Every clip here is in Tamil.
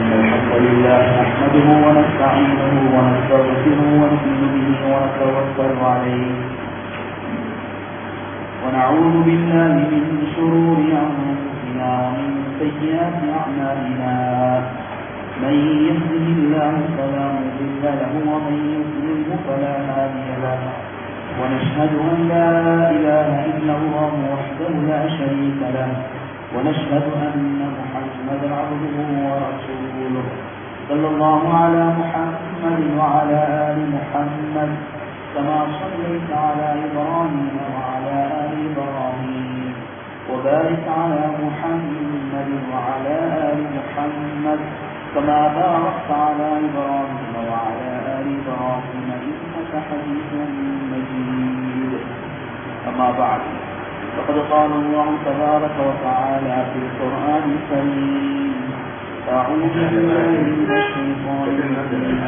الحمد لله نحمده ونستعينه ونستغفره ونؤمن به ونتوكل عليه ونعوذ بالله من شرور أنفسنا ومن سيئات أعمالنا من يهده الله فلا مضل له ومن يضلله فلا هادي له ونشهد أن لا إله إلا الله وحده لا شريك له ونشهد أن محمدا عبده ورسوله صلى الله على محمد وعلى آل محمد كما صليت على إبراهيم وعلى آل إبراهيم وبارك على محمد وعلى آل محمد كما باركت على إبراهيم وعلى آل إبراهيم إنك حميد مجيد. أما بعد فقد قال الله تبارك وتعالى في القرآن الكريم: أعوذ بالله من الشيطان الرجيم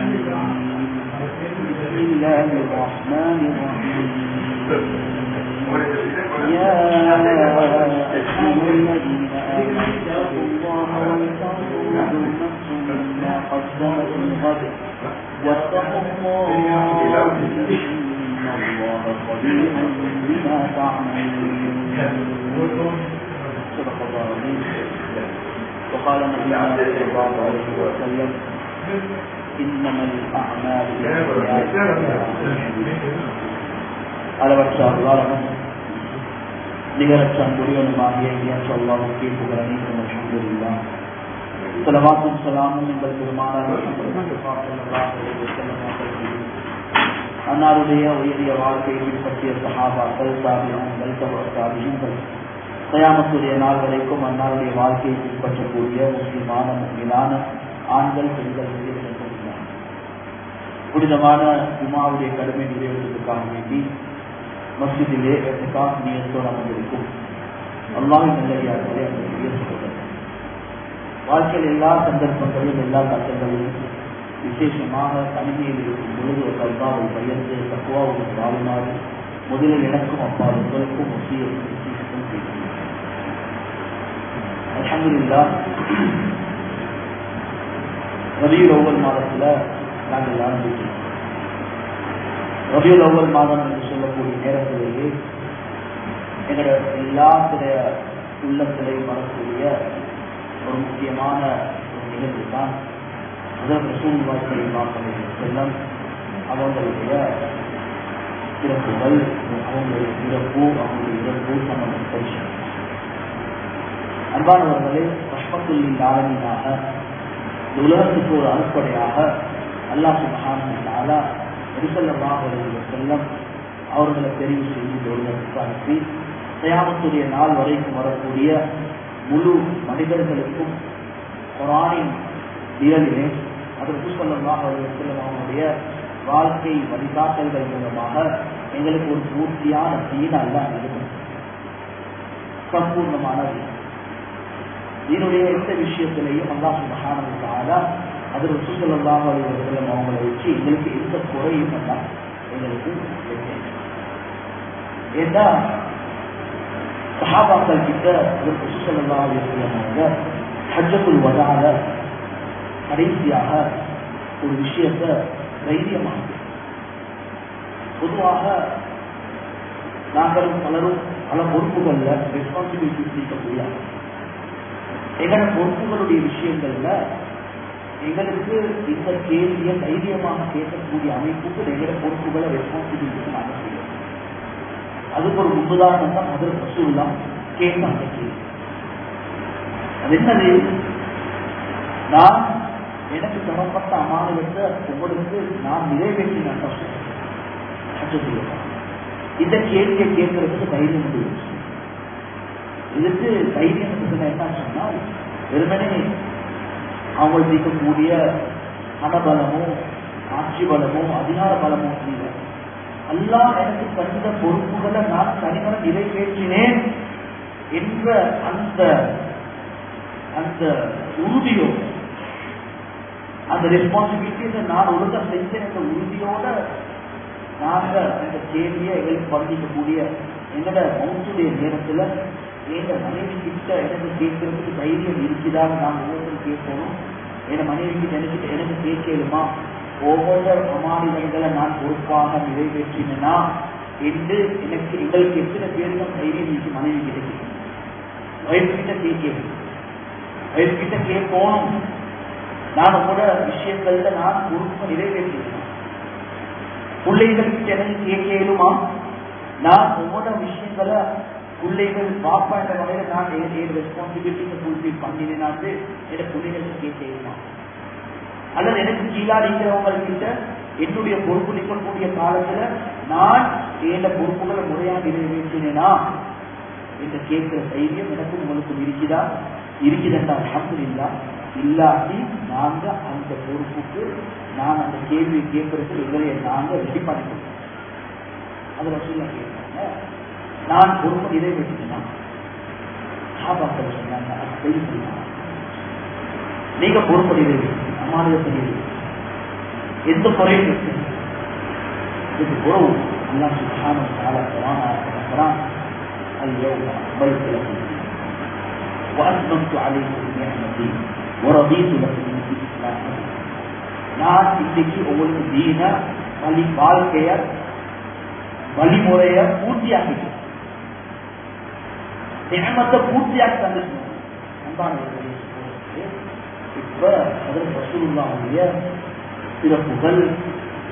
بسم الله الرحمن الرحيم يا أيها الذين آمنوا اتقوا الله ولتنظر نفس ما قدمت لغد واتقوا الله إن الله خبير بما تعملون. صدق الله العظيم. وقال النبي صلى الله عليه وسلم: إنما الأعمال بالنيات. அளவற்ற அல்லாஹ்வும் நிகரற்ற அன்புடையவனுமாகிய அல்லாஹ்வுக்கே புகழ் அனைத்தும் அல்ஹம்துலில்லாஹ். ஸலவாத்தும் ஸலாமும் எங்கள் பெருமானார் அன்னாருடைய உயரிய வாழ்க்கையை பின்பற்றிய சஹாபாக்கள், தாபிஈன்கள், தபஅத்தாபிஈன்கள், கியாமத்துடைய நாள் வரைக்கும் அன்னாருடைய வாழ்க்கையை பின்பற்றக்கூடிய முஸ்லிமான முஃமினான ஆண்கள், பெண்கள் புனிதமான ஜுமாவுடைய கடமை நிறைவேற்றுவதற்காக வேண்டி மஸ்ஜிதிலே இஹ்திகாஃப் நியத்தோடு அமர்ந்திருக்கும் அல்லாஹ்வின் நல்லடியார்களே, அன்புக்குரிய சகோதரர்களே, வாழ்க்கையில் எல்லா சந்தர்ப்பங்களிலும் எல்லா கட்டங்களிலும் விசேஷமாக தனிமையில் இருக்கும் பொழுது ஒரு அல்லாஹ்வை பயந்து தக்வாவுடன் வாழுமாறு முதலில் எனக்கும் அப்பா உங்களுக்கும் வசியத்தும் செய்கிறேன். அல்ஹம்துலில்லாஹ், ரபியுல் அவ்வல் மாதத்துல நாங்கள் ஆரம்பிக்கிறோம். ரபியுல் அவ்வல் மாதம் என்று சொல்லக்கூடிய நேரத்திலேயே எங்களோட எல்லாத்துடைய உள்ளத்திலையும் வரக்கூடிய ஒரு முக்கியமான ஒரு நிகழ்வு தான் முதல் ரசூலுல்லாஹி ஸல்லல்லாஹு அலைஹி வஸல்லம் அவங்களுடைய சிறப்புகள், அவங்களுடைய இறப்பு சம்பந்தப்பட்ட விஷயம். அன்பானவர்களே, ரஹ்மத்துல் லில் ஆலமீனாக உலகத்துக்கு ஒரு அனுப்படையாக அல்லாஹ் சுப்ஹானஹு வ தஆலா நபி ஸல்லல்லாஹு அலைஹி வஸல்லம் அவர்களை தெரிவு செய்து உலகத்துக்கு அனுப்பி கியாமத்துடைய நாள் வரைக்கும் வரக்கூடிய முழு மனிதர்களுக்கும் குர்ஆனின் நிழலிலே அதற்கு ஸல்லல்லாஹு அலைஹி வஸல்லம் அவருடைய வாழ்க்கை வழிகாட்டல்கள் மூலமாக எங்களுக்கு ஒரு பூர்த்தியான தீன் அல்லாஹ் கொடுத்தார். சம்பூர்ணமான தீனுடைய எந்த விஷயத்திலையும் அல்லாஹ் சுப்ஹானஹு வ தஆலா அதற்கு ஸல்லல்லாஹு அலைஹி வஸல்லம் அவங்களை வச்சு எங்களுக்கு எந்த குறையும் அல்லாஹ் எங்களுக்கு வைக்கல. ஏன்னா சஹாபாக்கள் கிட்ட அதற்கு ஸல்லல்லாஹு அலைஹி வஸல்லம் அவங்க ஹஜ்ஜத்துல் வதால கடைசியாக ஒரு விஷயத்தை தைரியமாக, பொதுவாக நாங்களும் பலரும் பல பொறுப்புகள்ல ரெஸ்பான்சிபிலிட்டிஸ் இருக்கக்கூடிய எங்களோட பொறுப்புகளுடைய விஷயங்கள்ல எங்களுக்கு இந்த கேள்வியை தைரியமாக கேட்கக்கூடிய அமைப்புக்கு எங்களோட பொறுப்புகளை ரெஸ்பான்சிபிலிட்டிஸ் நாங்கள் செய்யணும். அதுக்கு ஒரு முன்னுதாரணம் தான் ஹஜ்ரத் ரசூலுல்லாஹ் கேட்டாங்க கேள்வி. அது என்னது? நான் எனக்கு தரப்பட்ட அமானத்தை உங்களுக்கு நான் நிறைவேற்றினேன். இந்த கேள்வியை கேட்கறதுக்கு தைரியம் முடியும். இதுக்கு தைரியம் என்ன சொன்னால், வெறுமனே அவங்களுக்கு இருக்கக்கூடிய பணபலமோ ஆட்சி பலமோ அதிகார பலமோ இல்லை. அல்லாஹ் எனக்கு தந்த பொறுப்புகளை நான் தனிமன நிறைவேற்றினேன் என்ற அந்த அந்த உறுதியோ, அந்த ரெஸ்பான்சிபிலிட்டியை நான் ஒழுங்கா செஞ்சேன் என்ற உறுதியோட நாங்க அந்த கேள்வியை எங்களுக்கு பகிர்ந்திக்கக்கூடிய எங்களோட மௌத்துடைய நேரத்துல எங்க மனைவி கிட்ட எனக்கு கேட்கறதுக்கு தைரியம் இருக்குதான்னு நாம் ஒவ்வொருத்தரும் கேட்கணும். என் மனைவிக்கு எனக்கு கேட்கலுமா ஒவ்வொரு அமானிதங்களை நான் பொறுப்பாக நிறைவேற்றினா என்று எங்களுக்கு எத்தனை பேருக்கும் தைரியம் மனைவி கிட்ட வயசுகிட்ட கேட்கணும். நான் உங்களோட விஷயங்கள்ல நான் பொறுப்பை நிறைவேற்றினேன். பிள்ளைகளுக்கு எனக்கு கேட்கலுமா நான் உங்களோட விஷயங்களை பிள்ளைகள் பாப்பா என்ற வகையில நான் ரெஸ்பான்சிபிலிட்டியை ஃபுல்ஃபில் பண்ணினேனாட்டு என் பிள்ளைகளுக்கு கேட்கலுமா? அல்லது எனக்கு கீழா இருக்கிறவங்ககிட்ட என்னுடைய பொறுப்பு நிற்கக்கூடிய காலத்துல நான் என் பொறுப்புகளை முறையாக நிறைவேற்றினேனா என்று கேட்கிற தைரியம் எனக்கும் உங்களுக்கும் இருக்குதா? அல்ஹம்துலில்லாஹ். இல்லாட்டி நாங்க அந்த பொறுப்புக்கு நான் அந்த கேள்வி கேட்கறதுக்கு எங்களை நாங்க ரெடி பண்ணிக்கிறோம். அது ரசூலுல்லாஹ் கேட்கிறாங்க, நான் பொறுப்பு நிறைவேற்றினா சாபாக்கள் சொன்னாங்க, அது செய்ய நீங்க பொறுப்பு நிறைவேற்றி அமானிதத்தை எந்த குறையும் இதுக்கு உறவு அல்லாஹ் சுப்ஹானஹு வ தஆலா குர்ஆன் اليوم أكملت لكم وأتممت عليكم نعمتي ورضيت لكم الإسلام. நான் இன்னைக்கு உங்களுக்கு தீன வாழ்க்கைய வழிமுறைய பூர்த்தியாக்கிட்டேன், நியமத்தை பூர்த்தியாக்கி தந்துட்டேன். அன்பானவர்களே, இப்ப அதற்கு ரசூலுல்லாஹுடைய சிறப்புகள்,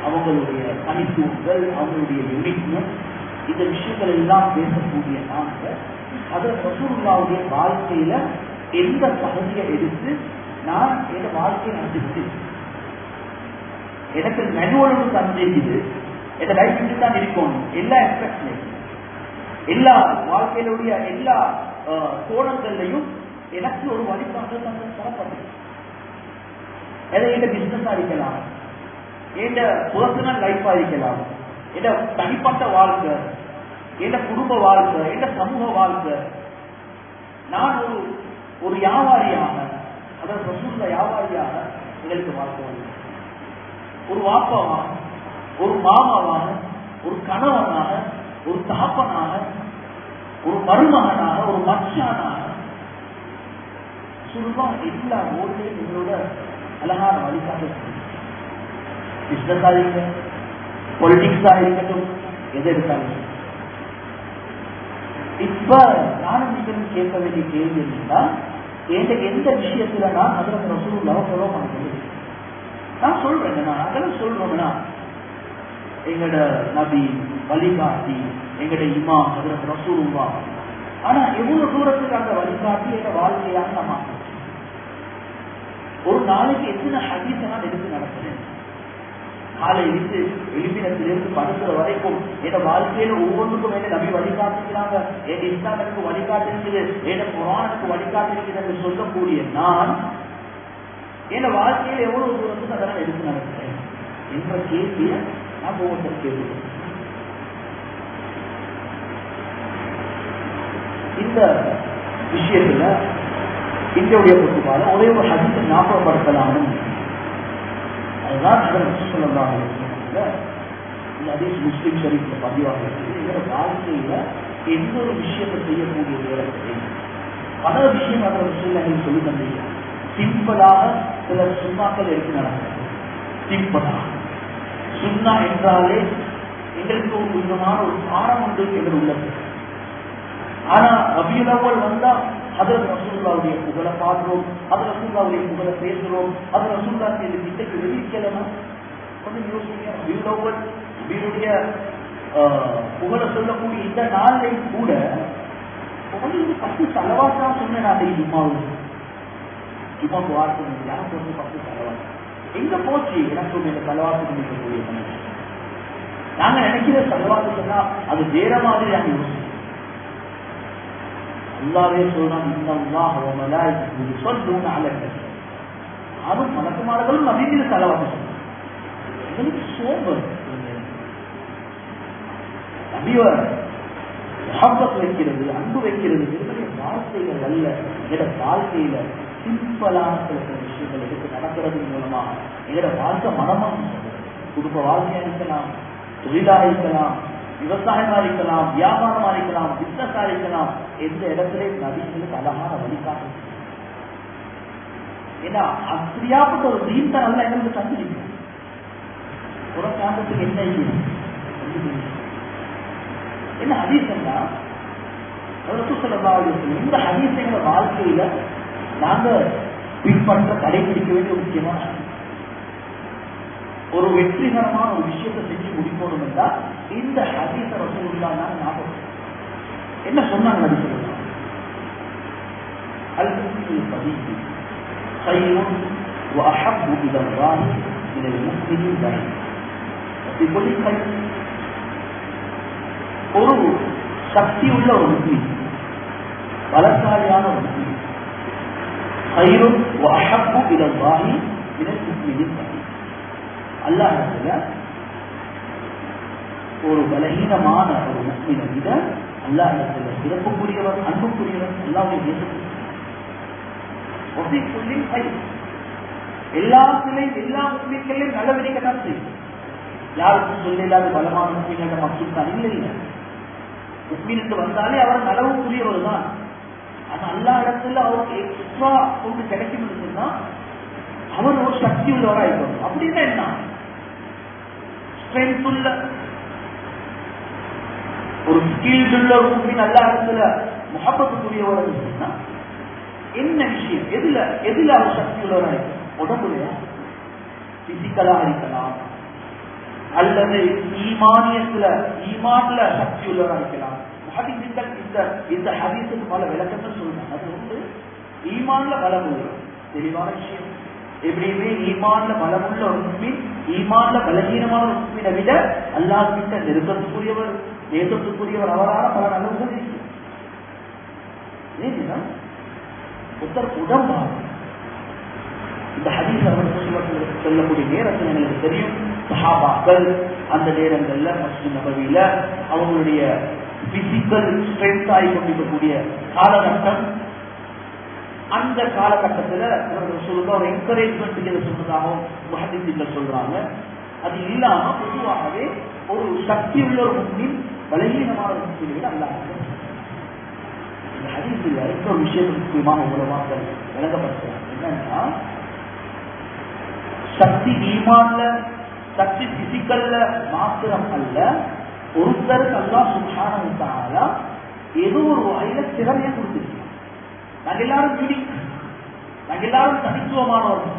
அவங்களுடைய தனித்துவங்கள், அவங்களுடைய யுனிக்னஸ், இந்த விஷயங்கள் எல்லாம் பேசக்கூடிய நாங்க அதற்கு ரசூலுல்லாஹுடைய வாழ்க்கையில எந்த பகுதியை எடுத்து நான் என் வாழ்க்கையை நடத்திட்டு எனக்கு மெனுவலுக்கு தந்திருக்குது, என் லைஃப் தான் இருக்கணும். எல்லா எக்ஸ்பெக்ட்லையும் எல்லா வாழ்க்கையிலுடைய எல்லா கோணங்கள்லையும் எனக்கு ஒரு வழிபாடு தரப்பட்டது. என் பிசினஸா இருக்கலாம், என் பர்சனல் லைஃபா இருக்கலாம், என் தனிப்பட்ட வாழ்க்கை, என் குடும்ப வாழ்க்கை, என் சமூக வாழ்க்கை. நான் ஒரு வியாபாரியாக, அதாவது ரசூலுல்லாஹ் வியாபாரியாக எங்களுக்கு வாழ்க்கை வந்து ஒரு வாப்பாவாக, ஒரு மாமாவாக, ஒரு கணவனாக, ஒரு தகப்பனாக, ஒரு மருமகனாக, ஒரு மச்சானாக ரசூலுல்லாஹ் எல்லா ஓட்டையும் எங்களோட அழகான வழிகாட்ட பிசினஸா இருக்க, பொலிட்டிக்ஸா இருக்கட்டும், எது எடுத்தாலும். இப்ப நானும் நீங்களும் கேட்க வேண்டிய கேள்வி என்னன்னா, எந்த விஷயத்துல நான் அதில் ரசூலுல்லாஹ் ஃபாலோ பண்ணுறது? நான் சொல்றேன், நான் அதெல்லாம் சொல்றோம்னா எங்களோட நபி வழிகாட்டி, எங்களோட இமாம் அதில் ரசூலுல்லாஹ். ஆனா எவ்வளவு தூரத்துக்கு அந்த வழிகாட்டி எங்க வாழ்க்கையாக நான் மாற்றேன். ஒரு நாளைக்கு எத்தனை ஹதீஸை நான் எடுத்து நடக்கிறேன். காலை இருந்து எழுப்பினத்திலிருந்து படுக்கிற வரைக்கும் என் வாழ்க்கையில ஒவ்வொன்றுக்கும் என்ன நபி வழிகாட்டிக்கிறாங்க, என் இஸ்லாமுக்கு வழிகாட்டிருக்குது, என் குர்ஆனுக்கு வழிகாட்டிருக்குது என்று சொல்லக்கூடிய நான் என் வாழ்க்கையில எவ்வளவு தூரத்துக்கு அதெல்லாம் எடுத்து நடக்கிறேன் என்ற கேள்வியை நான் ஒவ்வொருத்தரும் கேள்விக்கிறேன். இந்த விஷயத்துல இந்தியாவுடைய பொறுப்பால ஒரே ஒரு ஹதீஸை ஞாபகப்படுத்தலாம்னு அதுதான் ரசூலுல்லாஹி அலைஹி வஸல்லம் இந்த ஹதீஸ் முஸ்லிம் ஷரீஃப்ல பதிவாக இருக்குது. இதோட வாழ்க்கையில எந்த ஒரு விஷயத்தை செய்யக்கூடிய நேரத்தில் பல விஷயம் அதை ரசூலுல்லாஹி சொல்லி தந்தீங்க. சிம்பிளாக சில சுண்ணாக்கள் எடுத்து நடக்கிறது. சிம்பிளாக சுண்ணா என்றாலே எங்களுக்கு ஒரு விதமான ஒரு பாடம் உண்டு என்று உள்ளது. ஆனா ரபியுல் அவ்வல் வந்தா ஹதரத் ரசூலுல்லாஹுடைய புகழை பாடுறோம், அது ரசூலுல்லாஹுடைய புகழை பேசுறோம், அது ரசூலுல்லாஹ் இந்த கிட்டக்கு வெளியிடலாம். கொஞ்சம் யோசிங்க, ரபியுல் அவ்வல் நபியுடைய புகழை சொல்லக்கூடிய இந்த நாளையும் கூட உங்களுக்கு 10 செலவாசா சொன்னேன். நான் ஜும்மாவுக்கு வார்த்தை எனக்கு வந்து 10 செலவாசம் எங்க போச்சு? எனக்கு இந்த செலவாசம் இருக்கக்கூடிய நாங்க நினைக்கிற செலவாசம் சொன்னா அது வேற மாதிரி நாங்க யோசிக்கிறோம். அல்லாஹ்வே சொல்றான், இன்னல்லாஹ வ மலாயிகத்துஹு யுஸல்லூன அலன் நபி. அதுவும் மலக்குமார்களும் நபி மீது ஸலவாத் சொல்றாங்க. எங்களுக்கு சோம்பல் நபியை முஹப்பத் வைக்கிறது, அன்பு வைக்கிறது என்பது வார்த்தைகள் அல்ல. எங்களோட வாழ்க்கையில சிம்பிளான சில விஷயங்கள் எடுத்து நடக்கிறது மூலமாக எங்களோட வாழ்க்கை மனமாக சொல்றது. குடும்ப வாழ்க்கையா இருக்கலாம், தொழிலாக இருக்கலாம், விவசாயமா இருக்கலாம், வியாபாரமா இருக்கலாம், பிசினஸா இருக்கலாம், எந்த இடத்துல நபிகளுக்கு அழகான வழிகாட்டு. ஏன்னா அப்படியாப்பட்ட ஒரு தீன் தான் நல்லா எங்களுக்கு தந்துருக்கோம். ஒரு காரணத்துக்கு என்ன என்ன ஹதீஸ்னா இந்த ஹதீஸை வாழ்க்கையில நாங்க பின்பற்ற கடைபிடிக்க வேண்டிய ஒரு முக்கியமான ஒரு வெற்றிகரமான ஒரு விஷயத்தை செஞ்சு முடிக்கணும் என்றால் இந்த ஹதீஸ ரசூலுல்லாஹ் ஞாபகம் என்ன சொன்னாங்க ரசூலுல்லாஹ் அல்-முஸ்லிம் பதிஹி கைரும் வஅஹப்பு இலல்லாஹி மினல் முஸ்லிமின் தஹி இப்படி ஒரு சக்தி உள்ள ஒரு முஸ்லிம், பலசாலியான ஒரு முஸ்லிம், கைரும் வஅஹப்பு இலல்லாஹி மினல் முஸ்லிமின் தஹி அல்லாஹ்வுல ஒரு பலகீனமான ஒரு முஸ்லிமை விட அல்லாஹ்வுல சிறப்புக்குரியவர், அன்புக்குரியவர், அல்லாஹ்வுடைய நேசத்துக்குரியவர். எல்லா முஸ்லிம்களையும் நல்ல விதிக்கத்தான் செய்யும். யாருக்கும் சொல்ல இல்லாத பலமான முஸ்லிம்கள் மக்கள் தான் இல்லை. முஸ்லிமுக்கு வந்தாலே அவர் நலவுக்குரியவர் தான். ஆனா எல்லா இடத்துல அவருக்கு எக்ஸ்ட்ரா ஒன்று கிடைக்கும் சொன்னா அவர் ஒரு சக்தி உள்ளவராக இருக்கணும். அப்படின்னா என்ன? ஸ்ட்ரென்த் உள்ள ஒரு ஸ்கில்ஸ் உள்ள ஒரு முஸ்லிம் எல்லா இடத்துல முஹப்பத்துக்குரியவர் சொன்னா என்ன விஷயம்? எதுல அவர் சக்தி உள்ளவராக இருக்கும்? உடம்புலையா? பிசிக்கலா இருக்கலாம், அல்லது ஈமான்ல சக்தி உள்ளவராக இருக்கலாம். இந்த ஹதீஸுக்கு பல விளக்கங்கள் சொல்றாங்க. அது வந்து ஈமான்ல பலம் உள்ளவர், தெளிவான விஷயம். எப்படியுமே ஈமான்ல பலமுள்ள ஒரு முஸ்லிம், ஈமான்ல பலகீனமான ஒரு முஸ்லிமை விட அல்லாஹ் கிட்ட நெருக்கத்துக்குரியவர், நேசத்துக்குரியவர், அவரால் பல நலவுகள் இருக்கு. ஏன்னா உத்தர் உடம்பாக இந்த ஹதீஸ் சொல்லக்கூடிய நேரத்தில் எங்களுக்கு தெரியும், சஹாபாக்கள் அந்த நேரங்கள்ல மஸ்ஜித் நபவியில அவங்களுடைய பிசிக்கல் ஸ்ட்ரென்த் ஆகி கொண்டிருக்கக்கூடிய காலகட்டம். அந்த காலகட்டத்தில் ஒரு என்கரேஜ்மெண்ட் சொன்னதாகவும் முஹத்திஸ்கள் சொல்றாங்க. அது இல்லாம பொதுவாகவே ஒரு சக்தி உள்ள ஒரு முஸ்லிம் பலகீனமான ஒரு முஸ்லிம்கள் அல்லாஹ் இந்த ஹதீஸில் இன்னொரு விஷயம் முக்கியமாக மூலமாக விளங்கப்படுத்துறாங்க. என்னன்னா சக்தி ஈமான்ல, சக்தி பிசிக்கல்ல மாத்திரம் அல்ல, ஒருத்தருக்கு அல்லாஹ் சுப்ஹானஹு வ தஆலா ஏதோ ஒரு வகையில திறமையை கொடுத்துருக்கோம். நாங்கள் எல்லாரும் யூனிக், நாங்கள் எல்லாரும் தனித்துவமானவர்கள்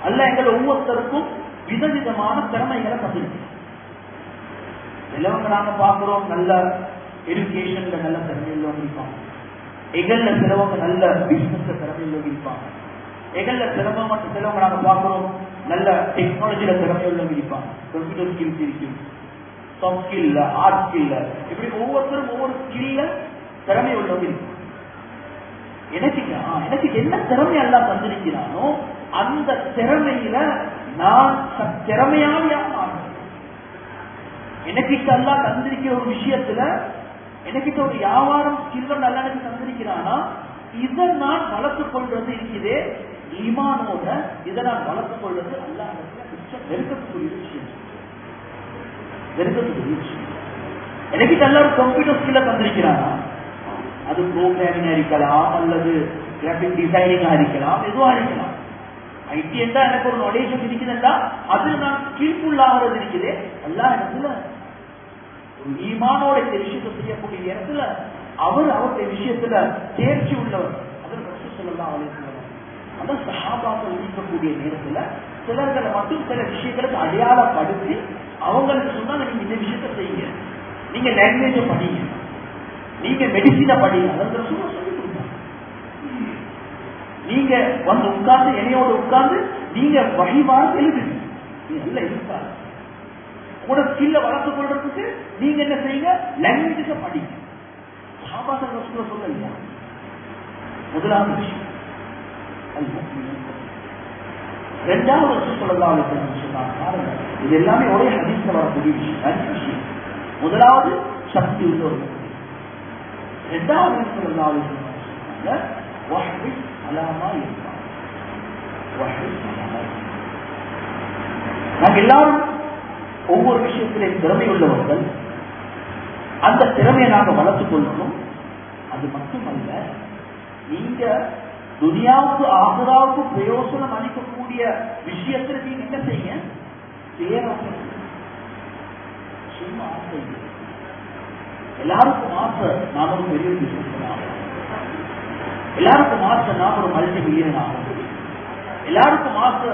அல்ல. எங்கள் ஒவ்வொருத்தருக்கும் விதவிதமான திறமைகளை தந்திருக்கோம். சிலவங்க நாங்க பார்க்கிறோம் நல்ல எஜுகேஷன்ல நல்ல திறமையில் இருப்பாங்க, எகல்ல சிலவங்க நல்ல பிசினஸ்ல திறமையில் இருப்பாங்க, எகல்ல சிலவங்க நாங்க பார்க்கிறோம் நல்ல டெக்னாலஜியில திறமையுள்ள இருப்பாங்க, கம்ப்யூட்டர் ஸ்கில்ஸ் இருக்கும், சாஃப்ட் ஸ்கில்ல, ஆர்ட் ஸ்கில்ல, இப்படி ஒவ்வொருத்தரும் ஒவ்வொரு ஸ்கில்ல திறமை உள்ளவங்க இருக்கும். எனக்கு என்ன திறமை எல்லாம் தந்திருக்கிறானோ அந்த திறமையில நான் திறமையாளியாக மாறுறேன். எனக்கிட்ட எல்லாம் தந்திருக்கிற ஒரு விஷயத்துல, எனக்கிட்ட ஒரு வியாபாரம் ஸ்கில் நல்லா எனக்கு தந்திருக்கிறானா, இதை நான் வளர்த்துக் கொள்றது இருக்கிறதே ஈமானோட, இதை நான் வளர்த்துக் கொள்வது அல்லாஹ் நெருக்கத்துக்குரிய விஷயம். எனக்கிட்ட எல்லாரும் கம்ப்யூட்டர் ஸ்கில்ல தந்திருக்கிறானா, அது ப்ரோக்ராமிங்கா இருக்கலாம், அல்லது கிராபிக் டிசைனிங்கா இருக்கலாம், எதுவா இருக்கலாம். ஐடி என்றா எனக்கு ஒரு நாலேஜ் இருக்குதுன்னா அது நான் ஸ்கில்ஃபுல் ஆகிறது இருக்குது. எல்லா இடத்துல ஒரு ஈமானோட இந்த விஷயத்தை செய்யக்கூடிய இடத்துல அவருடைய விஷயத்துல தேர்ச்சி உள்ளவர். அதில் ரசூல் ஸல்லல்லாஹு அலைஹி வஸல்லம் அந்த சஹாபாக்கள் இருக்கக்கூடிய நேரத்துல சிலர்களை மட்டும் சில விஷயங்களுக்கு அடையாளப்படுத்தி அவங்களுக்கு சொன்னாங்க, நீங்க இந்த விஷயத்த செய்யுங்க, நீங்க லாங்குவேஜ படிங்க, நீங்க மெடிசினை படிங்க. அதற்கு சொல்லி கொடுத்தாங்க. நீங்க வந்து உட்கார்ந்து என்னையோட உட்கார்ந்து நீங்க வழிபாடு எழுதுங்க, நீங்க நல்லா இருக்காது. உங்களோட ஸ்கில்ல வளர்த்துக் கொள்றதுக்கு நீங்க என்ன செய்யுங்க, லாங்குவேஜ படிங்க. சஹாபாக்கள் ரசூலுல்லாஹ் சொல்லலையா? முதலாவது விஷயம். இரண்டாவது ரசூல் ஸல்லல்லாஹு அலைஹி வஸல்லம் சொன்னாங்க, இது எல்லாமே ஒரே ஹதீஸ்ல வரக்கூடிய விஷயம். முதலாவது சக்தி உள்ள ஒரு முஸ்லிம். இரண்டாவது ஸல்லல்லாஹு அலைஹி வஸல்லம் சொன்னாங்க, வஹ்ரிஸ் அலாமா யஃபா, வஹ்ரிஸ் அலாமா யஃபா. நாங்க எல்லாரும் ஒவ்வொரு விஷயத்திலும் திறமை உள்ளவர்கள். அந்த திறமையை நாங்க வளர்த்துக் கொள்ளணும். அது மட்டுமல்ல, நீங்க துனியாவுக்கு ஆசிராவுக்கு பிரயோசனம் அளிக்கக்கூடிய விஷயத்திற்கு நீங்க என்ன செய்யுங்க? பேராசை. சும்மா ஆசை. எல்லாருக்கும் ஆசை நாம் ஒரு பெரிய பிசினஸ் ஆகும், எல்லாருக்கும் ஆசை நாம் ஒரு மல்டி மில்லியன் ஆகும், எல்லாருக்கும் ஆசை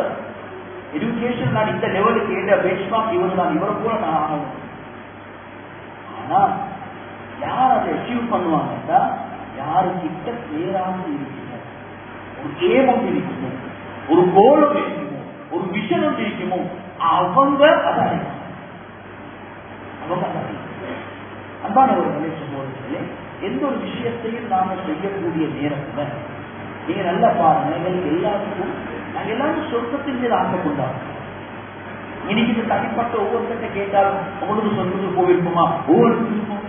எஜுகேஷன் நான் இந்த லெவலுக்கு ஏற்ற பெஞ்ச்மார்க் இவர் தான், இவரை போல நான் ஆகணும். ஆனா யார் அதை அச்சீவ் பண்ணுவாங்கன்னா யாருக்கிட்ட பேராசை இருக்குமோ, ஒரு ஏமம் இருக்குமோ, ஒரு கோலம் இருக்குமோ, ஒரு விஷன் ஒன்று இருக்குமோ, அவங்க அதை அடைவாங்க. அவங்க அதை அடைவாங்க. அன்பான ஒரு நிலை சமூகத்திலே எந்த ஒரு விஷயத்தையும் நாம செய்யக்கூடிய நேரத்துல நீங்க நல்லா பாருங்க, எங்களுக்கு எல்லாருக்கும் நாங்க எல்லாரும் சொர்க்கத்தின் மீது ஆசை கொண்டாடும். இன்னைக்கு இந்த தனிப்பட்ட ஒவ்வொருத்த கேட்டாலும் உங்களுக்கு சொர்க்கத்துக்கு போயிருக்குமா? ஒவ்வொருக்கும் இருக்கும்.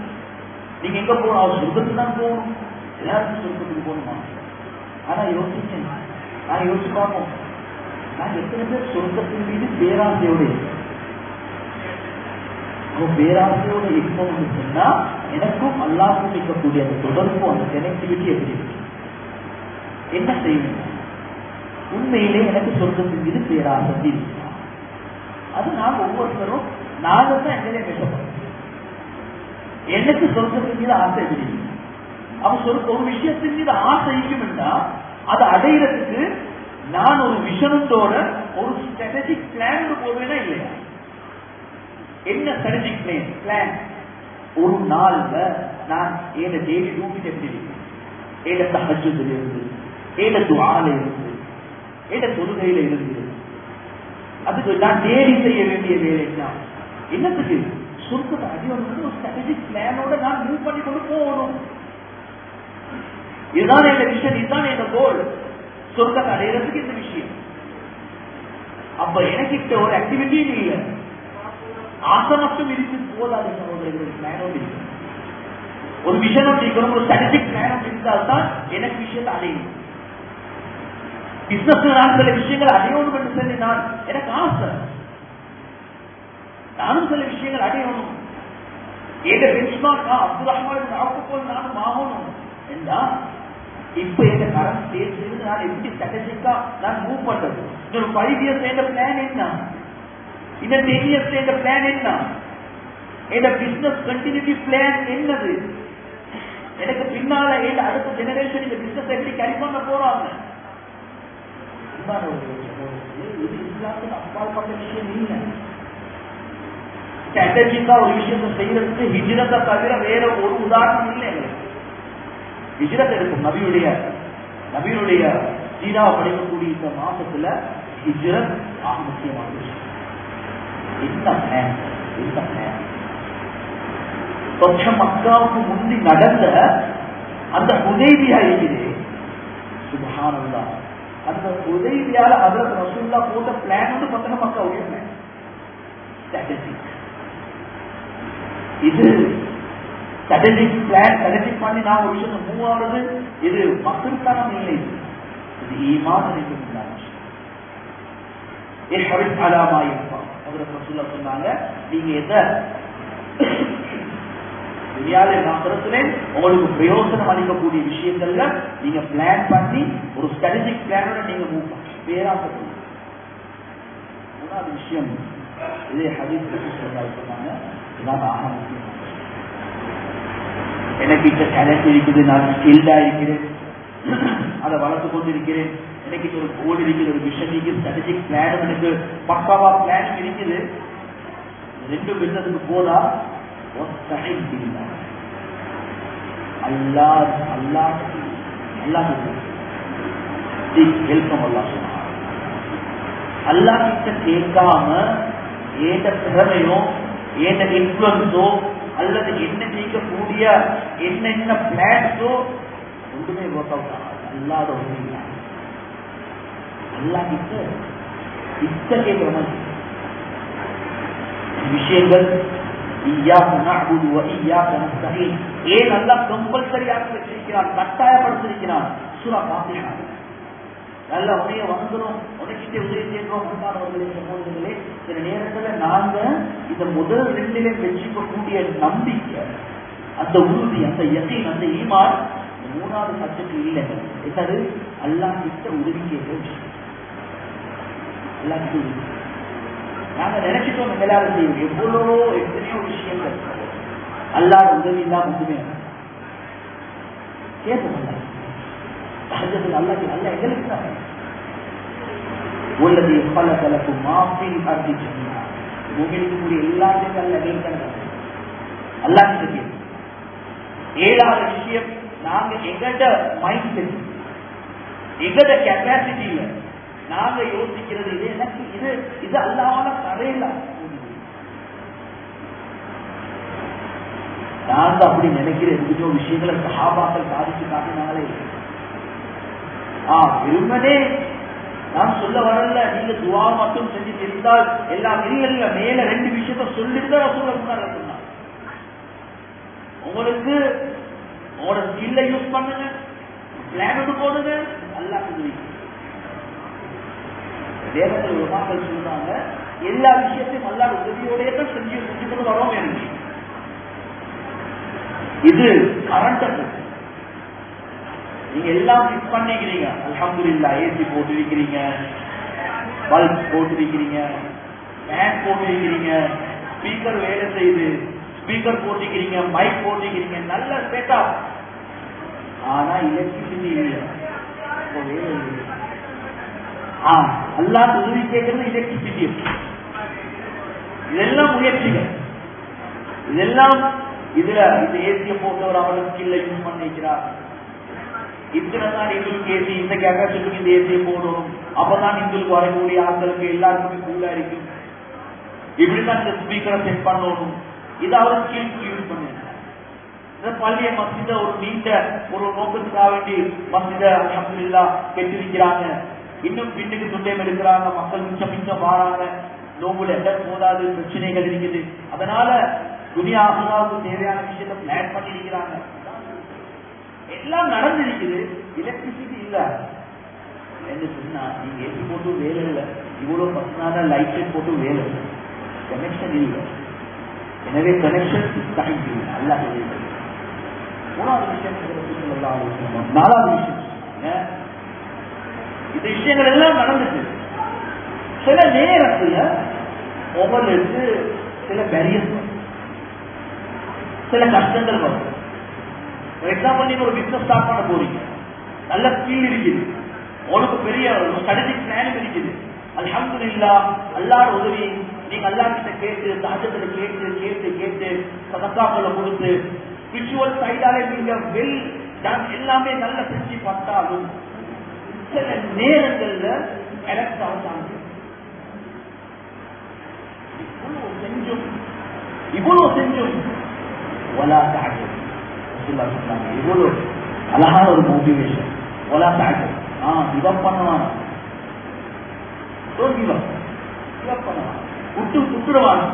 நீங்க எங்க போகணும்? அவர் சொர்க்கத்துக்கு தான் போகணும். எல்லாருக்கும் சொர்க்கத்துக்கு போகணுமா? ஆனா யோசிச்சேன், நான் யோசிச்சு பார்ப்போம், நான் எத்தனை பேர் சொர்க்கத்தின் மீது பேராசையோடு பேராசையோட இருக்கணும்னு சொன்னா எனக்கும் அல்லாஹ்வுக்கும் இருக்கக்கூடிய அந்த தொடர்பு, அந்த கனெக்டிவிட்டி எப்படி இருக்கு? என்ன செய்யணும்? உண்மையிலே எனக்கு சொர்க்கத்தின் மீது பேராசை இருக்கு. அது நாங்க ஒவ்வொருத்தரும் நாங்க தான் எங்களே பேசப்படும். எனக்கு சொர்க்கத்தின் மீது ஆசை எப்படி? அவன் ஒரு விஷயத்தின் மீது ஆசை இருக்கும்னா அதை அடையிறதுக்கு நான் ஒரு விஷனத்தோட ஒரு ஸ்ட்ராட்டஜிக் பிளான் போவேனா இல்லையா? என்ன ஸ்ட்ராட்டஜிக் பிளான்? ஒரு நாள்ல நான் ஏத டெய்லி டியூட்டி எப்படி இருக்கு, ஏத தஹஜ்ஜுதுல இருந்து, ஏத துஆல இருந்து, ஏத தொழுகையில இருந்து, அதுக்கு நான் டெய்லி செய்ய வேண்டிய வேலை என்னத்துக்கு? சொர்க்கத்தை அடைவதற்கு ஒரு ஸ்ட்ராட்டஜிக் பிளானோட நான் மூவ் பண்ணி கொண்டு போகணும். இதுதான் எங்க விஷயம், இதுதான் எங்க கோல். சொர்க்கத்தை அடைகிறதுக்கு இந்த விஷயம். அப்ப எனக்கு ஒரு ஆக்டிவிட்டியும் இல்லை, ஆசை மட்டும் இருக்கு போதாது. பிளானோடு இருக்கு, ஒரு விஷயம் இருக்கணும், ஒரு ஸ்ட்ராட்டஜிக் பிளான் இருந்தால்தான் எனக்கு விஷயத்தை அடையணும். பிசினஸ் நான் சில விஷயங்கள் அடையணும் என்று சொல்லி நான் எனக்கு ஆசை, நானும் சில விஷயங்கள் அடையணும். ஏத பெஞ்ச்மார்க் அப்துல் ரஹ்மான் போல் நானும் ஆகணும் என்றா இப்ப இந்த கரண்ட் ஸ்டேஜ் இருந்து நான் எப்படி ஸ்ட்ராட்டஜிக்கா நான் மூவ் பண்றது? இன்னொரு 5 years என்ற பிளான் என்ன? இந்த 10 years என்ற பிளான் என்ன? இந்த பிசினஸ் கண்டினியூட்டி பிளான் என்னது? எனக்கு பின்னால அடுத்த ஜெனரேஷன் இந்த பிசினஸ் எப்படி கேரி பண்ண போறாங்க? இது இஸ்லாத்துக்கு அப்பாற்பட்ட விஷயம் இல்லை. ஸ்ட்ராட்டஜிக்கா ஒரு விஷயத்தை செய்யறதுக்கு ஹிஜ்ரத்தை தவிர வேற ஒரு உதாரணம் இல்லை. ஹிஜ்ரத் இருக்கும். நபியுடைய சீராவை படிக்கக்கூடிய இந்த மாசத்துல ஹிஜ்ரத் ஆக முக்கியமான விஷயம். மக்காவுக்கு முந்தி நடந்த அந்த ஹுதைபியா இருக்குது. சுப்ஹானல்லாஹ், அந்த ஹுதைபியால ஹஜ்ரத் ரசூலுல்லாஹ் போட்ட பிளான் வந்து பத்தன மக்காவுடைய பிளான். ஸ்ட்ராட்டஜிக் இது ஸ்ட்ராட்டஜிக் பிளான், ஸ்ட்ராட்டஜிக் பண்ணி நான் ஒரு விஷயத்தை மூவ் ஆகுறது இது மக்களுக்கான இல்லை, இது ஈமான் இருக்கின்ற விஷயம். சொன்னாங்க, நீங்க எதை உங்களுக்கு பிரயோசனம் அளிக்கக்கூடிய விஷயங்கள்ல நீங்க பிளான் பண்ணி ஒரு ஸ்ட்ராட்டஜிக் பிளானோட நீங்க மூவ் பண்ணி பேராசை. மூணாவது விஷயம் இதே ஹதீஸ் சொன்னாங்க, இதான் ஆக முக்கியம். எனக்கு இந்த டேலண்ட் இருக்குது, நான் ஸ்கில்டா இருக்கிறேன், அதை வளர்த்து கொண்டு இருக்கிறேன், எனக்கு ஒரு கோல் இருக்குது, ஒரு விஷன் இருக்குது, ஸ்ட்ராட்டஜிக் பிளானும் எனக்கு பக்காவா பிளான் இருக்குது. 2 பிசினஸுக்கு போதா அல்லாஹ் கிட்ட கேட்காம ஏத திறமையோ ஏத இன்ஃபுளுன்ஸோ அல்லது என்ன செய்யக்கூடிய என்ன பிளான்ஸோ ஒன்றுமே ஒர்க் அவுட் ஆகாது. அல்லாத ஒன்றும் அல்லா கிட்ட இத்த கேட்கிற மாதிரி விஷயங்கள் ஏன் அல்லாஹ் கம்பல்சரியாக வச்சிருக்கிறான், கட்டாயப்படுத்திருக்கிறான். சூரா ஃபாத்திஹா நல்ல உடைய வந்துடும், உனக்கிட்டே உதவி செய்யறோம். சகோதரர்களே, சில நேரத்தில் நாங்க இந்த முதல் 2 வச்சுக்கக்கூடிய நம்பிக்கை, அந்த உறுதி, அந்த யகீன், அந்த ஈமான் மூணாவது சப்ஜெக்ட் இல்லைங்க. என்னது? அல்லாஹ் கிட்ட உதவி கேட்கிற விஷயம். அல்லாஹ் கிட்ட உதவி நாங்க நினைச்சிட்டோம் மேலாக செய்வோம். எவ்வளவோ எத்தனையோ விஷயங்கள் அல்லாஹ் உதவி இல்லாம ஒன்றுமே கேட்போம். அல்லாஹ் அல்ல எங்களுக்கு தான் உள்ளது பல தலப்பு மாஃபில் அர்ஜினா பூமிக்கு கூடிய எல்லாத்தையும் அல்ல எங்களுக்கு அல்லாஹ் கிட்ட ஏழாவது விஷயம், நாங்க எங்கட மைண்ட் செட் எங்கட கெப்பாசிட்டியில நாங்க யோசிக்கிறது இது எனக்கு இது இது அல்லாஹ்வால தரையில நாங்க அப்படி நினைக்கிற எத்தனையோ விஷயங்களை சஹாபாக்கள் சாதிச்சு காட்டினாங்களே. விரும்பனே நான் சொல்ல வரல, நீங்க துவா மட்டும் செஞ்சு தெரிந்தால் எல்லாம் இல்ல. மேல ரெண்டு விஷயத்த சொல்லிட்டு சொன்னாங்க. உங்களுக்கு உங்களோட ஸ்கில்ல யூஸ் பண்ணுங்க, பிளான் போடுங்க, அல்லாஹ் உதவி. வேதத்தில் உமாக்கள் சொல்றாங்க, எல்லா விஷயத்தையும் அல்லாஹ் உதவியோடய தான் செஞ்சு கொண்டு வரோம். எனக்கு இது கரண்ட் நீங்க எல்லாம் ஃபிக்ஸ் பண்ணிக்கிறீங்க. அல்ஹம்துலில்லாஹ் ஏசி போட்டிருக்கிறீங்க, பல்ப் போட்டிருக்கிறீங்க, ஃபேன் போட்டிருக்கிறீங்க, ஸ்பீக்கர் வேலை செய்யுது, ஸ்பீக்கர் போட்டிக்கிறீங்க, மைக் போட்டிக்கிறீங்க, நல்ல செட்டப். ஆனா எலக்ட்ரிசிட்டி இல்லை. அல்லாஹ் உதவி கேட்கறது எலக்ட்ரிசிட்டி. இதெல்லாம் முயற்சிகள். இதெல்லாம் இதுல இந்த ஏசிய போட்டவர் அவருக்கு ஸ்கில்ல யூஸ் பண்ணிக்கிறார். இத்தனைதான் எங்களுக்கு ஏசி, இந்த கெப்பாசிட்டிக்கு இந்த ஏசியை போடணும், அப்பதான் எங்களுக்கு வரக்கூடிய ஆட்களுக்கு எல்லாருக்குமே கூலா இருக்கும். இப்படிதான் இந்த ஸ்பீக்கரை செட் பண்ணணும். இது அவர் ஸ்கில் யூஸ் பண்ணுங்க. பள்ளிய மஸ்ஜித ஒரு நீண்ட ஒரு நோக்கத்துக்காக வேண்டி மஸ்ஜித அல்ஹம்துலில்லாஹ் கெட்டிருக்கிறாங்க. இன்னும் பின்னுக்கு துண்டையும் எடுக்கிறாங்க. மக்கள் மிச்சம் மிச்சம் வாராங்க. நோம்புல எல்லாம் போதாது, பிரச்சனைகள் இருக்குது. அதனால துனியா ஆஹிராவுக்கு தேவையான விஷயத்தை பிளான் பண்ணி இருக்கிறாங்க. எல்லாம் நடந்திருக்குது. எலக்ட்ரிசிட்டி இல்ல என்று சொன்னா நீங்க ஏசி போட்டு வேலை இல்லை, இவ்வளவு பர்சனான லைட் செட் போட்டு வேலை இல்லை, கனெக்ஷன் இல்லை. எனவே கனெக்ஷன் அல்லாஹ். மூணாவது விஷயம், நாலாவது விஷயம், இந்த விஷயங்கள் எல்லாம் நடந்துச்சு. சில நேரத்துல உங்களுக்கு சில பேரியர்ஸ் வரும், சில கஷ்டங்கள் வரும். ஃபார் எக்ஸாம்பிள், நீங்க ஒரு பிசினஸ் ஸ்டார்ட் பண்ண போறீங்க, நல்ல ஸ்கில் இருக்குது, உனக்கு பெரிய ஸ்ட்ராட்டஜிக் பிளான் இருக்குது. அல்ஹம்துலில்லாஹ் அல்லாஹ் உதவி. நீங்க அல்லாஹ் கிட்ட கேட்டு, தாஜத்துல கேட்டு கேட்டு கேட்டு சதக்காக்களை கொடுத்து ஸ்பிரிச்சுவல் சைடாலே நீங்க வெல் டன் எல்லாமே நல்ல செஞ்சு பார்த்தாலும் சில நேரங்கள்ல எலக்ட் ஆகும். இவ்வளவு செஞ்சும் இவ்வளவு அழகான ஒரு மோட்டிவேஷன். பண்ணுவாங்க விட்டுடுவாங்க.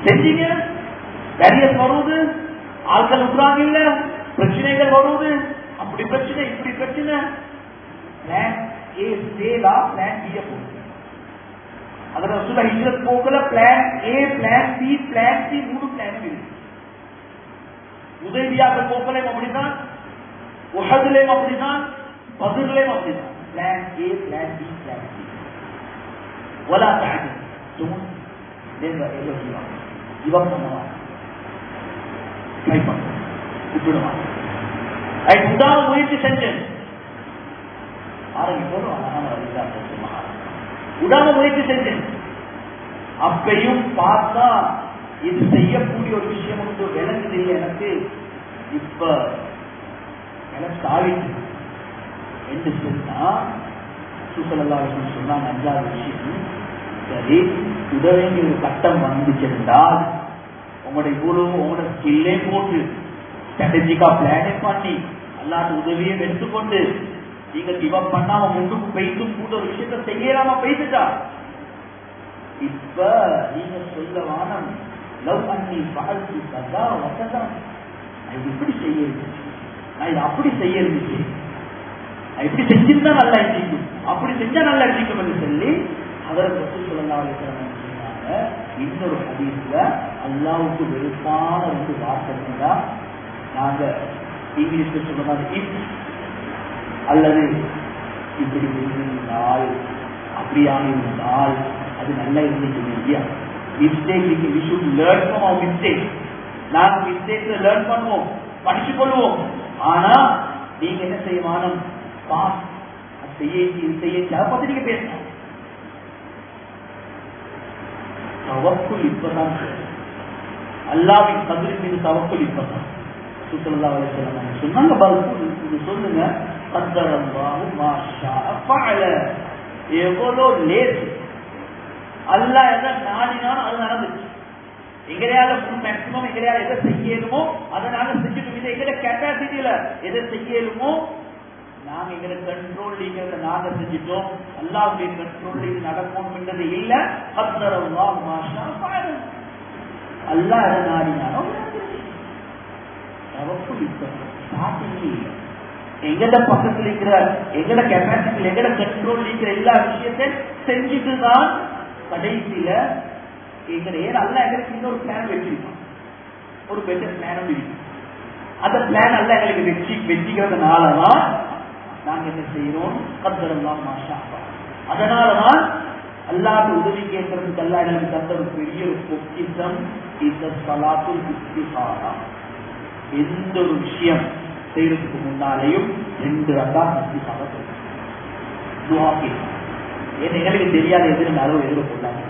செஞ்சீங்க, பேரியர்ஸ் வருவது, ஆட்கள் விட்டுறாங்க, இல்ல பிரச்சனைகள் வருவது, அப்படி பிரச்சனை இப்படி பிரச்சனை. பிளான் ஏ சேலா, பிளான் பி போகுது. அதுல ரசூலுல்லாஹ் ஹிஜ்ரத் போகல, plan A, plan B, plan C, மூணு பிளான் இருக்கு. உதைபியாக போகலையும் அப்படிதான், உஹதுலையும் அப்படிதான், பத்ர்லையும் அப்படிதான். Plan A, plan B, plan C. வலா தஅஜல், don't never ever give up. Give up பண்ணுவாங்க, ட்ரை பண்ணுவாங்க, விட்டுடுவாங்க. உதாரண முயற்சி செஞ்சேன் உடாம முயற்சி செஞ்சேன். அப்பையும் பார்த்தா இது செய்யக்கூடிய ஒரு விஷயம் ஒன்று விளங்குது இல்லை எனக்கு. இப்ப எனக்கு ஆவிட்டு என்று சொன்னா சுசலல்லாஹு சொன்னாங்க. அஞ்சாவது விஷயம், சரி உதவிங்கிற ஒரு கட்டம் வந்துச்சிருந்தால் உங்களுடைய குரு உங்களோட ஸ்கில்லே போட்டு ஸ்ட்ராட்டஜிக்கா பிளானே பண்ணி அல்லாத உதவியை எடுத்துக்கொண்டு நீங்க கிவப் பண்ணாம முன்னுக்கு பெய்தும் கூட ஒரு விஷயத்த செய்யலாம பெய்துட்டா, இப்ப நீங்க சொல்ல வானம் லவ் பண்ணி வாழ்த்து கதா வசதா, நான் இப்படி செய்ய இருந்துச்சு, நான் இது அப்படி செய்ய இருந்துச்சு, நான் இப்படி செஞ்சிருந்தா நல்லா இருந்துச்சு, அப்படி செஞ்சா நல்லா இருந்துக்கும் என்று சொல்லி அவரை பற்றி சொல்லலாம் சொன்னாங்க. இன்னொரு ஹதீஸ்ல அல்லாவுக்கு வெறுப்பான ஒரு வார்த்தை இருந்தா, நாங்க இங்கிலீஷ்ல சொல்ற மாதிரி இப் அல்லது இப்படி இருந்தால் அப்படியாக இருந்தால் அது நல்லா இருந்துச்சு இல்லையா? Mistake we should learn from our mistakes. நாம் மிஸ்டேக்ல லேர்ன் பண்ணுவோம், படிச்சு கொள்வோம். ஆனா நீங்க என்ன செய்யணும்? பாஸ் செய்ய அதை பத்தி நீங்க பேசணும். தவக்குல் இப்பதான் அல்லாஹ்வின் கதிரின் மீது தவக்குல் இப்பதான் ஸல்லல்லாஹு அலைஹி வஸல்லம் சொன்னாங்க. இது சொல்லுங்க, கத்தரல்லாஹு மா ஷாஅ ஃபஅல. எவ்வளவு லேட் அல்லாஹ் எதை நாடினாலும் அது நடந்துச்சு. எங்களையால மேக்சிமம் எங்களையால எதை செய்யணுமோ அதனால செஞ்சுட்டு, இதை எங்கட கெப்பாசிட்டியில எதை செய்யணுமோ நாங்க எங்களை கண்ட்ரோல் நீங்க நாங்க செஞ்சுட்டோம். அல்லாஹ்வுடைய கண்ட்ரோல் இது நடக்கும் என்றது இல்ல. கத்தரல்லாஹு மா ஷாஅ ஃபஅல. அல்லாஹ் எதை நாடினாலும் தவக்குல் இப்பதான் எங்கட பக்கத்தில் இருக்கிற எங்கட கெப்பாசிட்டியில் எங்கட கண்ட்ரோல் இருக்கிற எல்லா விஷயத்தையும் செஞ்சுட்டுதான் கடைசியில அல்ல எங்களுக்கு இன்னொரு பிளான் வச்சிருக்கோம், ஒரு பெட்டர் பிளானும் இருக்கு. அந்த பிளான் அல்ல எங்களுக்கு வெற்றிக்கிறதுனாலதான் நாங்க என்ன செய்யறோம்? கத்தரல்லாஹு மா ஷாஅ ஃபஅல. அதனாலதான் அல்லாஹ்வுடைய உதவி கேட்கறதுக்கு அல்லாஹ் எங்களுக்கு தந்த ஒரு பெரிய ஒரு பொக்கிஷம் இந்த ஸலாத்துல் இஸ்திகாரா. எந்த ஒரு விஷயம் செய்யறதுக்கு முன்னாலேயும் 2 ரக்காத் இஸ்திகாரா செய்யணும், துஆ கேட்கணும். எங்களுக்கு தெரியாத எதிரும் அளவு எதிர போட்டாங்க.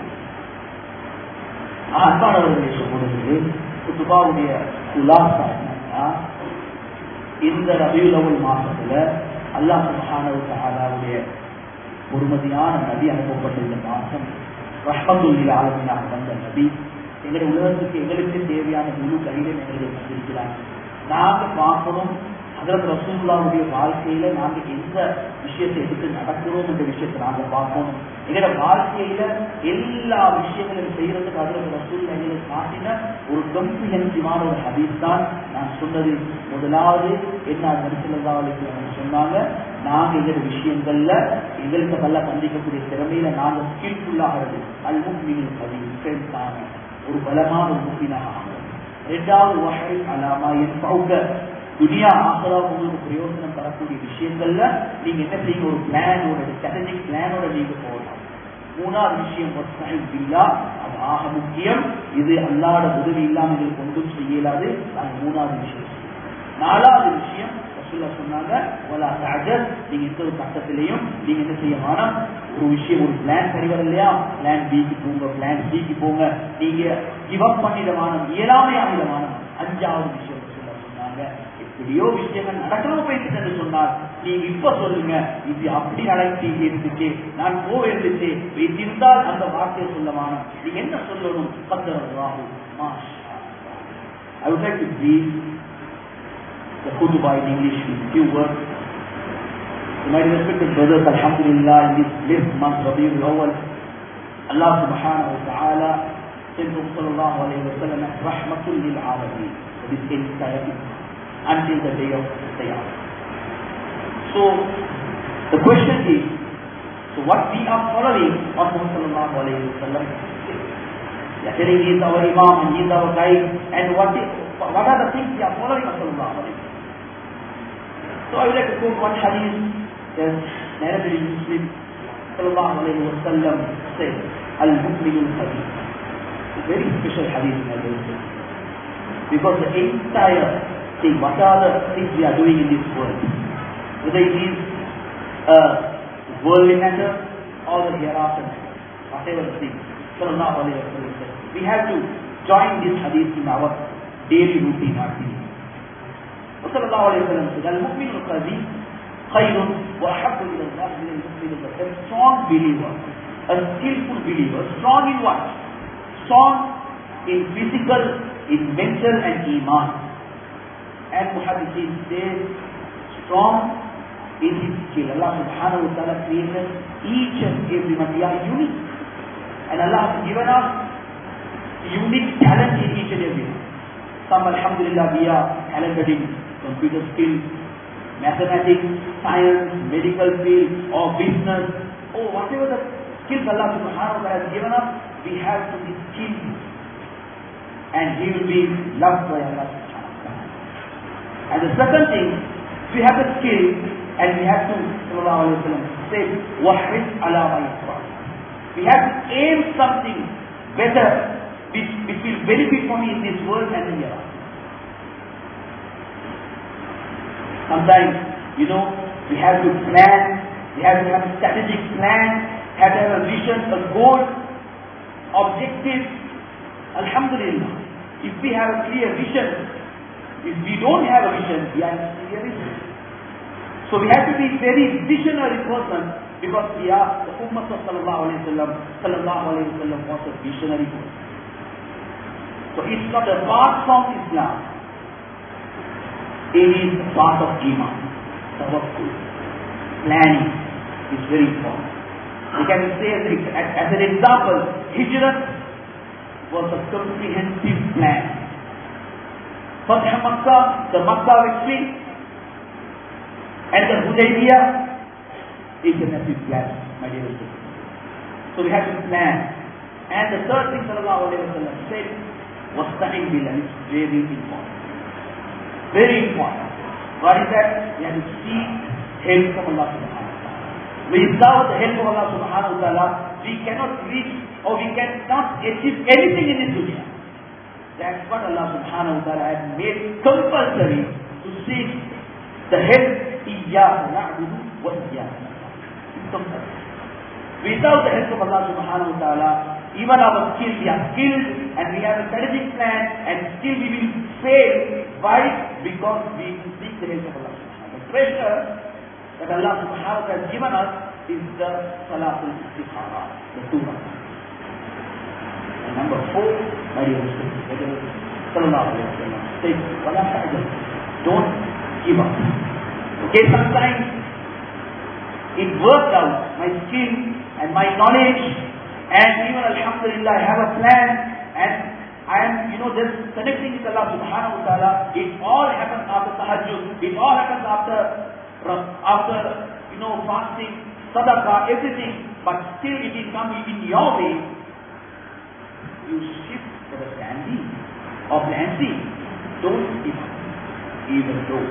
அன்பானவர்களை சொல்லுவது குத்துபாவுடைய குலாசா என்னன்னா, இந்த ரபியுல் அவ்வல் மாசத்துல அல்லாஹ் சுப்ஹானஹு வ தஆலாவுடைய பொறுமதியான நபி அனுப்பப்பட்ட இந்த மாசம் ரஹ்மத்துல் லில் ஆலமீனாக வந்த நபி எங்களுடைய உலகத்துக்கு எங்களுக்கு தேவையான முழு கையிலும் எங்களுக்கு வந்திருக்கிறாங்க. நாங்க பார்க்கணும் ஹஜ்ரத் ரசூலுல்லாஹ்வுடைய வாழ்க்கையில நாங்க எந்த விஷயத்தை எடுத்து நடக்கிறோம் என்ற விஷயத்தை நாங்க பார்க்கணும். எங்களோட வாழ்க்கையில எல்லா விஷயங்களையும் செய்யறதுக்கு ஹஜ்ரத் ரசூலுல்லாஹ் எங்களுக்கு காட்டின ஒரு கம்ப்ரிஹென்சிவான ஒரு ஹதீஸ் தான் நான் சொன்னது. முதலாவது என்ன நபி ஸல்லல்லாஹு அலைஹி வஸல்லம் சொன்னாங்க, நாங்க எங்களோட விஷயங்கள்ல எங்களுக்கு நல்லா சந்திக்கக்கூடிய திறமையில நாங்க ஸ்கில்ஃபுல்லாகிறது. அல் முஃமினுல் கவீ, ஒரு பலமான ஒரு முஃமினாக ஆகும். இரண்டாவது வஹை அலாமா யன்ஃபஉக, துனியா ஆகிரா உங்களுக்கு பிரயோஜனம் தரக்கூடிய விஷயங்கள்ல நீங்க என்ன செய்யுங்க? ஒரு பிளானோட, ஸ்ட்ராட்டஜிக் பிளானோட நீங்க போகலாம். மூணாவது விஷயம் அது ஆக முக்கியம். இது அல்லாஹ்வோட உதவி இல்லாம எங்களுக்கு ஒன்றும் செய்யலாது. அது மூணாவது விஷயம். நாலாவது விஷயம் ரசூலுல்லாஹ் சொன்னாங்க, வலா தஅஜல், நீங்க எந்த ஒரு கட்டத்திலையும் நீங்க என்ன செய்ய வேணாம், ஒரு விஷயம் ஒரு பிளான் சரி வர இல்லையா, பிளான் பிக்கு போங்க, பிளான் சிக்கு போங்க, நீங்க கிவ் அப் பண்ணிட வேணாம், இயலாமை ஆகிட வேணாம். அஞ்சாவது விஷயம் சொன்னாங்க, எப்படியோ விஷயங்கள் நடக்காம போயிட்டு சொன்னார், நீங்க இப்ப சொல்லுங்க இது அப்படி நடத்தி இருந்துச்சு, நான் போயிருந்துச்சு, இருந்தால் அந்த வார்த்தையை சொல்லமான நீங்க என்ன சொல்லணும்? கத்தரல்லாஹு மா ஷாஅ ஃபஅல. I would like to read the khutbah in English in few words. My respected brothers, alhamdulillah, in this blessed month Rabiul Awwal, Allah subhanahu wa ta'ala sent sallallahu alayhi wa sallam as rahmatul lil alamin for this entire until the day of Qiyamah. So the question is, so what we are following what Muhammad sallallahu alayhi wa sallam said. We are telling he is our Imam and he is our guide, and what are the things we are following sallallahu alayhi wa sallam. So I would like to quote one hadith that narrated in Muslim. Sallallahu alayhi wa sallam said, Al-Mu'minul Hadith. It's a very special hadith in our religion, because the entire thing, what are the things we are doing in this world, whether it is worldly matter or the hereafter matter, whatever thing, sallallahu alayhi wa sallam said, we have to join this hadith in our daily routine, our thing. Sallallahu alayhi wa sallam said, Al-Mu'minul Hadith khayrun wa habbu ila Allah min al-Mu'min al-Hadith. A strong believer, a skillful believer, strong in what? Strong in physical, in mental and iman. And Muhammad says, strong in his skill. Allah subhanahu wa ta'ala created each and every one. We are unique. And Allah has given us unique talent in each and every one. Some, alhamdulillah, we are talented in computer skills, mathematics, science, medical field, or business, or whatever the skills Allah subhanahu wa ta'ala has given us, we have to be skilled. And he will be loved by Allah subhanahu wa ta'ala. And the second thing, we have the skill and we have to, sallallahu alayhi wa sallam, say, وَحْرِصْ عَلَى مَا يَفْرَحُ. We have to aim something better which will benefit for me in this world and in the hereafter. Sometimes, we have to plan, we have to have a strategic plan, have to have a vision, a goal, objective. Alhamdulillah. If we have a clear vision, if we don't have a vision, we are clear vision. So we have to be very visionary person because we are the Ummah of sallallahu alayhi wa sallam was a visionary person. So it's not apart from Islam. It is part of Iman. Tawakkul. Planning is very important. We can say as an example, Hijrat was a comprehensive plan. Fatih Makkah, the Makkah victory, and the Hudaybiyah is a massive plan, my dear friends. So we have to plan. And the third thing sallallahu alayhi wa sallam said, وَاسْتَعِنْ بِاللَّهِ, is very important. Very important. What is that? We have to seek help from Allah subhanahu wa ta'ala. Without the help of Allah subhanahu wa ta'ala, we cannot reach or we cannot achieve anything in this dunya. That's what Allah subhanahu wa ta'ala has made compulsory to seek the help. إِيَّاهُ نَعْبُدُ وَإِيَّاهُ نَسْتَعِينُ. Without the help of Allah subhanahu wa ta'ala, even our skill, we are skilled and we have a strategic plan and still we will fail. Why? Because we seek the help of Allah subhanahu wa ta'ala. The treasure that Allah subhanahu wa ta'ala has given us is the Salatul Istikhara, the Surah. And number 4, my dear Muslims, sallallahu alayhi wa sallam says, وَلَا تَعْجَلْ, don't give up. Okay, sometimes it worked out, my skill and my knowledge, and even alhamdulillah I have a plan, and I am, just connecting with Allah subhanahu wa ta'ala. It all happens after tahajjud, it all happens after fasting, sadaqah, everything, but still it is coming in your way. You shift to the plan B or plan C. Don't give up, even though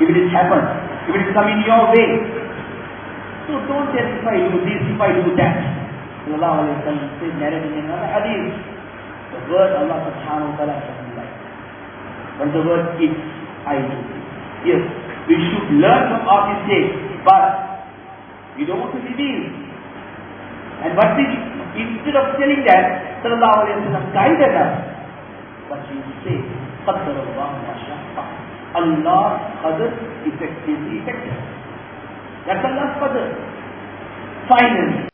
if it is happened, if it is coming your way. So don't say if I do this, if I do that. Sallallahu alayhi wa sallam says, narrating in another hadith, the word Allah subhanahu wa ta'ala doesn't like. But the word if I do this. Yes, we should learn from our mistakes, but we don't want to reveal. And what we, instead of telling that, sallallahu alayhi wa sallam guided us, but we say, قَدَّرَ اللَّهُ مَا شَاءَ فَعَلَ. Allah's qadr effectively effective. That's Allah's qadr. Finally,